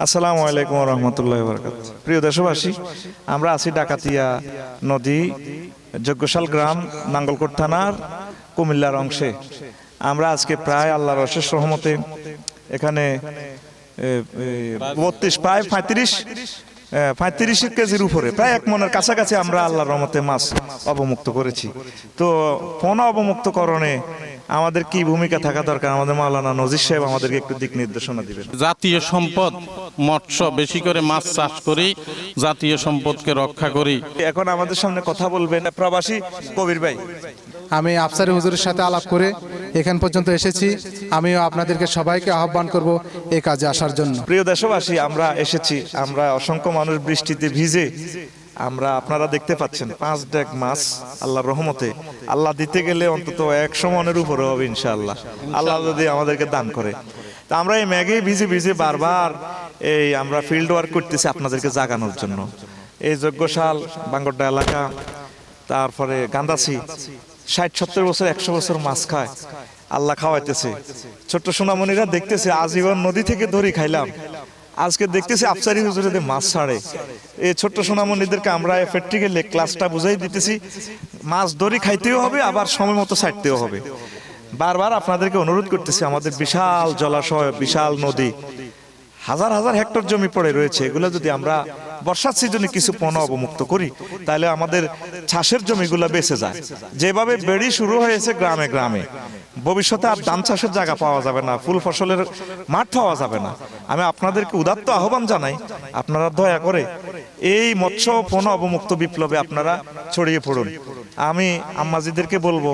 আসসালামু আলাইকুম ওয়া রাহমাতুল্লাহি ওয়া বারাকাতুহু। প্রিয় দেশবাসী, আমরা আছি ডাকাতিয়া নদী, যজ্ঞশাল গ্রাম, নাঙ্গলকোট থানার কুমিল্লার অংশে। আমরা আজকে প্রায় আল্লাহর অশেষ রহমতে এখানে 35 কেজির উপরে, প্রায় 1 মনের কাছাকাছি আমরা আল্লাহর রহমতে মাছ অবমুক্ত করেছি। তো পোনা অবমুক্তকরণে আমাদের কি ভূমিকা থাকা দরকার, আমাদের মাওলানা নজির সাহেব আমাদেরকে একটু দিক নির্দেশনা দিবেন। জাতীয় সম্পদ মৎস্য, বেশি করে মাছ চাষ করি, জাতীয় সম্পদকে রক্ষা করি। এখন আমাদের সামনে কথা বলবেন প্রবাসী কবির ভাই। আমি আফসারি হুজুরের সাথে আলাপ করে এখান পর্যন্ত এসেছি। আমিও আপনাদেরকে সবাইকে আহ্বান করব এই কাজে আসার জন্য। প্রিয় দেশবাসী, আমরা এসেছি, আমরা অসংখ্য মানুষ বৃষ্টিতে ভিজে, আমরা আপনারা দেখতে পাচ্ছেন 5 ডেক মাছ আল্লাহর রহমতে। আল্লাহ দিতে গেলে অন্তত 100 মনের উপরে হবে ইনশাআল্লাহ, আল্লাহ যদি আমাদেরকে দান করে। তা আমরা এই মেঘে ভিজে ভিজে বারবার আমরা ফিল্ড ওয়ার্ক করতেছি আপনাদেরকে জাগানোর জন্য। এই যজ্ঞশাল বাঙ্গরডা এলাকা, তারপরে গান্দাসি 60-70 বছর 100 বছর মাছ খায়, আল্লাহ খাওয়াইতেছে। ছোট্ট সোনামণিরা দেখতেছে আজীবন নদী থেকে ধরি খাইলাম, আজকে দেখতেছি আফসারি হুজুরেদের মাছ ছাড়ে। এই ছোট্ট সোনামণিদেরকে আমরা প্র্যাকটিক্যালি ক্লাসটা বুঝাই দিতেছি, মাছ ধরি খাইতেও হবে, আবার সময় মতো ছাড়তেও হবে। বারবার আপনাদেরকে অনুরোধ করতেছি, আমাদের বিশাল জলাশয়, বিশাল নদী, হাজার হাজার হেক্টর জমি পড়ে রয়েছে। এগুলো যদি আমরা বর্ষার সিজনে কিছু পোনা অবমুক্ত করি, তাহলে আমাদের চাষের জমিগুলো বেঁচে যায়। যেভাবে বেড়ি শুরু হয়েছে গ্রামে গ্রামে, ভবিষ্যতে আর ধান চাষের জায়গা পাওয়া যাবে না, ফুল ফসলের মাঠ পাওয়া যাবে না। আমি আপনাদেরকে উদাত্ত আহ্বান জানাই, আপনারা দয়া করে এই মৎস্য পোনা অবমুক্ত বিপ্লবে আপনারা ছড়িয়ে পড়ুন। আমি আম্মাজিদেরকে বলবো,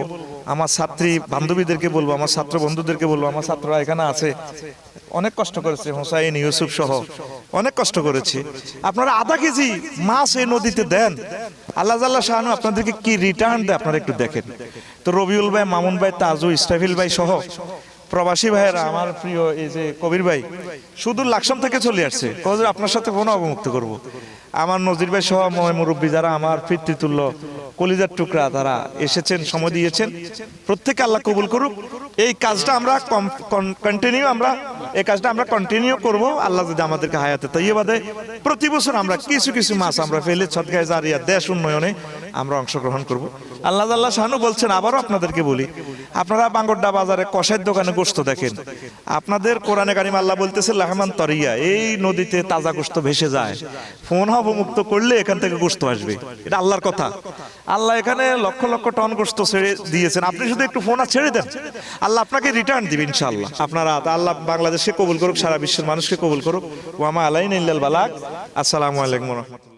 আমার ছাত্রী বান্ধবীদেরকে বলবো, আমার ছাত্র বন্ধুদেরকে বলবো, আমার ছাত্ররা এখানে আছে, অনেক কষ্ট করেছে, হোসাইন ইউসুফ সহ অনেক কষ্ট করেছে। আপনারা আধা কেজি মাছ এই নদীতে দেন, আল্লাহ জাল্লাহ শাহানু আপনাদেরকে কি রিটার্ন দেয় আপনারা একটু দেখেন। তো রবিউল ভাই, মামুন ভাই, তাজু, ইস্তাফিল ভাই সহ প্রবাসী ভাইয়েরা, আমার প্রিয় এই যে কবির ভাই সুদূর লাকসাম থেকে চলে আসছে, আপনার সাথে কোনো অবমুক্ত করব। আমার নজির ভাই সহ মুরব্বী যারা আমার পিতৃতুল্য কলিজার টুকরা, তারা এসেছেন, সময় দিয়েছেন, প্রত্যেকে আল্লাহ কবুল করুক। এই কাজটা আমরা কন্টিনিউ করব, আল্লাহ যদি আমাদেরকে হায়াতে তাইয়্যিবা দেয়। প্রতি বছর আমরা কিছু কিছু মাছ আমরা ফেলে সদকায়ে জারিয়া, দেশ উন্নয়নে আমরা অংশগ্রহণ করব। আল্লাহ আল্লাহ শাহানু বলছেন, আবারও আপনাদেরকে বলি, আপনারা বাঙ্গরডা বাজারে কষাইয়ের দোকানে গোশত দেখেন, আপনাদের কোরআনে কারিম আল্লাহ বলতেছে লাহমান তরিয়া, এই নদীতে তাজা গোশত ভেসে যায়। ফোন অবমুক্ত করলে এখান থেকে গোশত আসবে, এটা আল্লাহর কথা। আল্লাহ এখানে লক্ষ লক্ষ টন গোশত ছেড়ে দিয়েছেন, আপনি শুধু একটু ফোন ছেড়ে দেন, আল্লাহ আপনাকে রিটার্ন দিবে ইনশাআল্লাহ। আপনারা, আল্লাহ বাংলাদেশকে কবুল করুক, সারা বিশ্বের মানুষকে কবুল করুক। ওয়া মা আলাইনা ইল্লাল বালাগ। আসসালামু আলাইকুম ওয়া রাহমাতুল্লাহ।